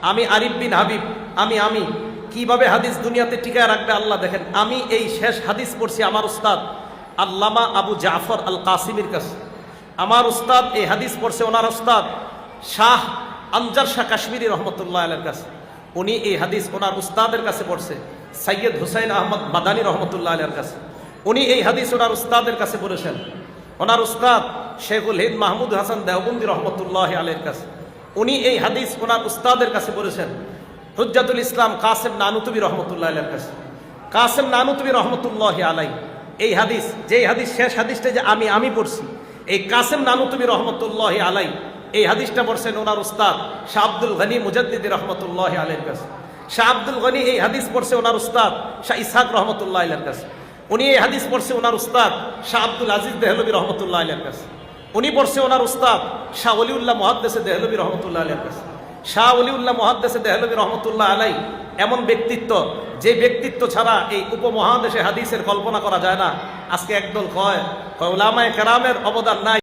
আমি আরিফ বিন হাবিব, আমি কিভাবে হাদিস দুনিয়াতে টিকায় রাখবে আল্লাহ দেখেন। আমি এই শেষ হাদিস পড়ছি আমার উস্তাদ আল্লামা আবু জাফর আল কাসিমির কাছে। আমার উস্তাদ এই হাদিস পড়ছে ওনার উস্তাদ শাহ আনজার শাহ কাশ্মীরি রহমতুল্লাহ আলাইহির কাছে। উনি এই হাদিস ওনার উস্তাদের কাছে পড়ছে সৈয়দ হুসাইন আহমদ মাদানী রহমতুল্লাহ আলাইহির কাছে। উনি এই হাদিস ওনার উস্তাদের কাছে পড়েছেন। ওনার উস্তাদ শেখুল হিন্দ মাহমুদ হাসান দেওবন্দি রহমতুল্লাহ আলাইহির কাছে। উনি এই হাদিস ওনার উস্তাদের কাছে পড়েছেন হুজ্জাতুল ইসলাম কাসেম নানুতুবি রহমতুল্লাহ আলাইহির কাছে। কাসেম নানুতুবি রহমতুল্লাহ আলাই এই হাদিস, যেই হাদিস শেষ হাদিসটা যে আমি পড়ছি, এই কাসেম নানুতুবি রহমতুল্লাহ আলাই এই হাদিসটা পড়ছেন ওনার উস্তাদ শাহ আব্দুল গনি মুজাদ্দিদি রহমতুল্লাহ আলাইহির কাছে। শাহ আব্দুল গনি এই হাদিস পড়ছে ওনার উস্তাদ শাহ ইসহাক রহমতুল্লাহ আলাইহির কাছে। উনি এই হাদিস পড়ছে ওনার উস্তাদ শাহ আব্দুল আজিজ দেহলভী রহমতুল্লাহ আলাইহির কাছে। উনি পড়ছে ওনার উস্তাদ শাহ ওলিউল্লাহ মুহাদ্দিস দেহলভী রহমতুল্লাহ আলাইহির কাছে। শাহ ওলিউল্লাহ মুহাদ্দিস দেহলভী রহমতুল্লাহ আলাই এমন ব্যক্তিত্ব, যে ব্যক্তিত্ব ছাড়া এই উপমহাদেশে হাদিসের কল্পনা করা যায় না। আজকে একদল কয় উলামায়ে কেরামের অবদান নাই।